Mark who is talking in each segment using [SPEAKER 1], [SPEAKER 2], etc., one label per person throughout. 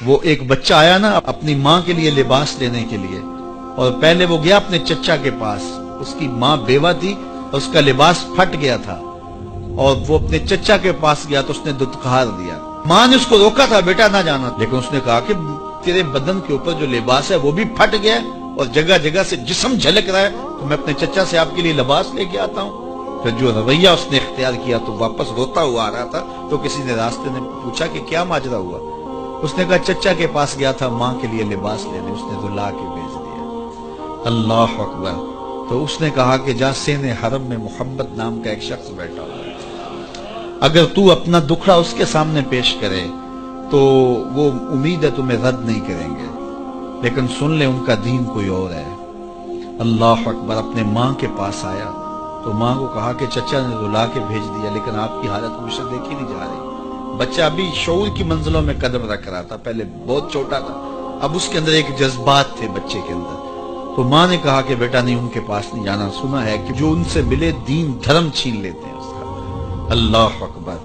[SPEAKER 1] وہ ایک بچہ آیا نا اپنی ماں کے لیے لباس لینے کے لیے، اور پہلے وہ گیا اپنے چچا کے پاس، اس کی ماں بیوہ تھی اور اس کا لباس پھٹ گیا تھا، اور وہ اپنے چچا کے پاس گیا تو اس نے دتکار دیا۔ ماں نے اس کو روکا تھا بیٹا نہ جانا، لیکن اس نے کہا کہ تیرے بدن کے اوپر جو لباس ہے وہ بھی پھٹ گیا اور جگہ جگہ سے جسم جھلک رہا ہے، تو میں اپنے چچا سے آپ کے لیے لباس لے کے آتا ہوں۔ پھر جو رویہ اس نے اختیار کیا تو واپس روتا ہوا آ رہا تھا، تو کسی نے راستے نے پوچھا کہ کیا ماجرا ہوا؟ اس نے کہا چچا کے پاس گیا تھا ماں کے لیے لباس لینے، اس نے تو لا کے بھیج دیا۔ اللہ اکبر۔ تو اس نے کہا کہ جہاں سین حرم میں محمد نام کا ایک شخص بیٹھا ہوا ہے، اگر تو اپنا دکھڑا اس کے سامنے پیش کرے تو وہ امید ہے تمہیں رد نہیں کریں گے، لیکن سن لے ان کا دین کوئی اور ہے۔ اللہ اکبر۔ اپنے ماں کے پاس آیا تو ماں کو کہا کہ چچا نے رلا کے بھیج دیا، لیکن آپ کی حالت مجھ سے دیکھی نہیں جا رہی۔ بچہ ابھی شعور کی منزلوں میں قدم رکھ رہا تھا، پہلے بہت چھوٹا تھا، اب اس کے اندر ایک جذبات تھے بچے کے اندر۔ تو ماں نے کہا کہ بیٹا نہیں، ان کے پاس نہیں جانا، سنا ہے کہ جو ان سے ملے دین دھرم چھین لیتے ہیں اس کا۔ اللہ اکبر۔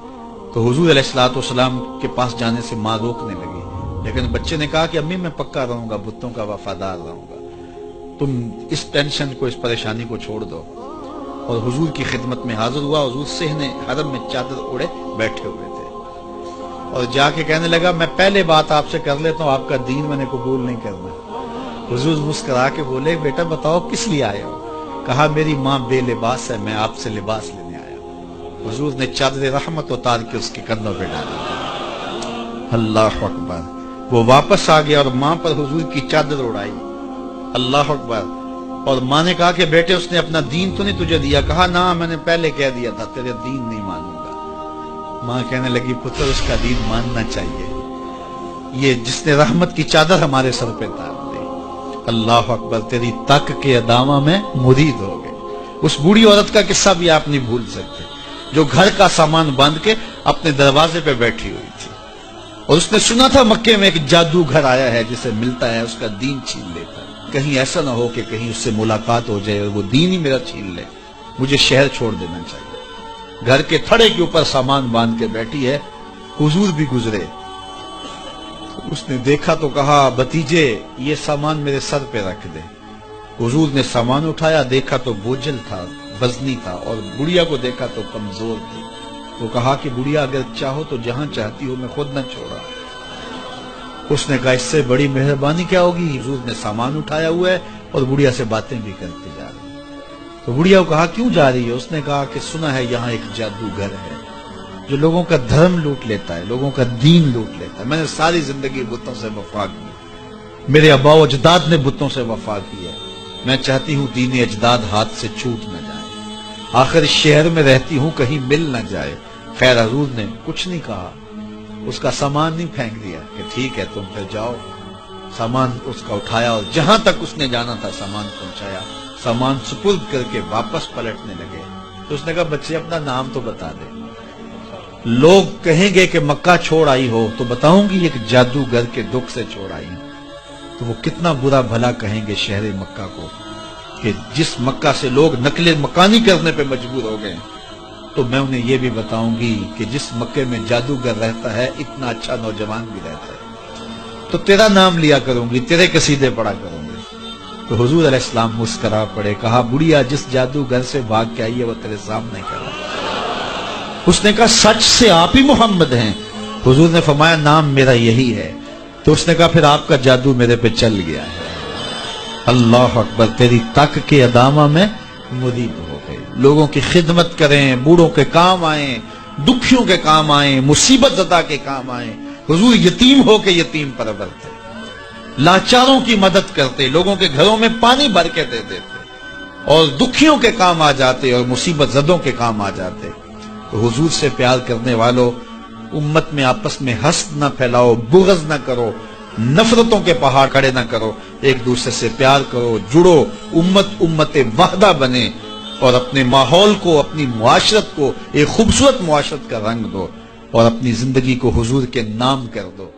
[SPEAKER 1] تو حضور علیہ الصلوۃ والسلام کے پاس جانے سے ماں روکنے لگی، لیکن بچے نے کہا کہ امی میں پکا رہوں گا، بتوں کا وفادار رہوں گا، تم اس ٹینشن کو، اس پریشانی کو چھوڑ دو۔ اور حضور کی خدمت میں حاضر ہوا۔ حضور صحن حرم میں چادر اوڑے بیٹھے ہوئے تھے، اور جا کے کہنے لگا میں پہلے بات آپ سے کر لیتا ہوں، آپ کا دین میں نے قبول نہیں کرنا۔ حضور مسکرا کے بولے بیٹا بتاؤ کس لیے آئے ہو؟ کہا میری ماں بے لباس ہے، میں آپ سے لباس لینے آیا ہوں۔ حضور نے چادر رحمت اتار کے اس کے کندھوں پہ ڈالی۔ اللہ اکبر۔ وہ واپس آ گیا اور ماں پر حضور کی چادر اڑائی۔ اللہ اکبر۔ اور ماں نے کہا کہ بیٹے اس نے اپنا دین تو نہیں تجھے دیا؟ کہا نہ، میں نے پہلے کہہ دیا تھا تیرے دین نہیں مانوں گا۔ ماں کہنے لگی پتر اس کا دین ماننا چاہیے، یہ جس نے رحمت کی چادر ہمارے سر پہ ڈال دی۔ اللہ اکبر۔ تیری تک کے ادامہ میں مرید ہو گئے۔ اس بوڑھی عورت کا قصہ بھی آپ نہیں بھول سکتے، جو گھر کا سامان باندھ کے اپنے دروازے پہ بیٹھی ہوئی تھی، اور اس نے سنا تھا مکے میں ایک جادوگر آیا ہے جسے ملتا ہے اس کا دین چھین لیتا ہے، کہیں ایسا نہ ہو کہ کہیں اس سے ملاقات ہو جائے اور وہ دین ہی میرا چھین لے، مجھے شہر چھوڑ دینا چاہیے۔ گھر کے تھڑے کے اوپر سامان باندھ کے بیٹھی ہے، حضور بھی گزرے، اس نے دیکھا تو کہا بھتیجے یہ سامان میرے سر پہ رکھ دے۔ حضور نے سامان اٹھایا، دیکھا تو بوجھل تھا، وزنی تھا، اور بڑھیا کو دیکھا تو کمزور تھی۔ وہ کہا کہ بڑھیا اگر چاہو تو جہاں چاہتی ہو میں خود نہ چھوڑا۔ اس نے کہا اس سے بڑی مہربانی کیا ہوگی؟ حضور نے سامان اٹھایا ہوا ہے اور بڑھیا سے باتیں بھی کرتے جا رہے ہیں۔ تو بڑھیا کو کہا کیوں جا رہی ہے؟ اس نے کہا کہ سنا ہے یہاں ایک جادوگر ہے جو لوگوں کا دھرم لوٹ لیتا ہے، لوگوں کا دین لوٹ لیتا ہے۔ میں نے ساری زندگی بتوں سے وفا کی، میرے آبا و اجداد نے بتوں سے وفا کی ہے، میں چاہتی ہوں دین اجداد ہاتھ سے چھوٹ نہ جائے، آخر اس شہر میں رہتی ہوں کہیں مل نہ جائے۔ خیر حضور نے کچھ نہیں کہا، اس کا سامان نہیں پھینک دیا کہ ٹھیک ہے تم پھر جاؤ۔ سامان اس کا اٹھایا اور جہاں تک اس نے جانا تھا سامان پہنچایا، سامان سپرد کر کے واپس پلٹنے لگے۔ تو اس نے کہا بچے اپنا نام تو بتا دے، لوگ کہیں گے کہ مکہ چھوڑ آئی ہو تو بتاؤں گی ایک جادوگر کے دکھ سے چھوڑ آئی ہوں، تو وہ کتنا برا بھلا کہیں گے شہر مکہ کو کہ جس مکہ سے لوگ نقل مکانی کرنے پہ مجبور ہو گئے۔ تو میں انہیں یہ بھی بتاؤں گی کہ جس مکے میں جادوگر رہتا ہے اتنا اچھا نوجوان بھی رہتا ہے، تو تیرا نام لیا کروں گی، تیرے قصیدے پڑھا کروں گی۔ تو حضور علیہ السلام مسکرا پڑے، کہا بڑھیا جس جادوگر سے بھاگ کے آئی ہے وہ تیرے سامنے کھڑا ہے۔ اس نے کہا سچ سے آپ ہی محمد ہیں؟ حضور نے فرمایا نام میرا یہی ہے۔ تو اس نے کہا پھر آپ کا جادو میرے پہ چل گیا ہے۔ اللہ اکبر۔ تیری تک کے ادامہ میں مرید ہو گئے، لوگوں کی خدمت کریں، بوڑھوں کے کام آئیں، دکھیوں کے کام آئیں، مصیبت زدہ کے کام آئیں۔ حضور یتیم ہو کے یتیم پرور تھے، لاچاروں کی مدد کرتے، لوگوں کے گھروں میں پانی بھر کے دے دیتے، اور دکھیوں کے کام آ جاتے اور مصیبت زدوں کے کام آ جاتے۔ تو حضور سے پیار کرنے والوں، امت میں آپس میں حسد نہ پھیلاؤ، بغض نہ کرو، نفرتوں کے پہاڑ کھڑے نہ کرو، ایک دوسرے سے پیار کرو، جڑو، امت وحدہ بنے، اور اپنے ماحول کو، اپنی معاشرت کو ایک خوبصورت معاشرت کا رنگ دو، اور اپنی زندگی کو حضور کے نام کر دو۔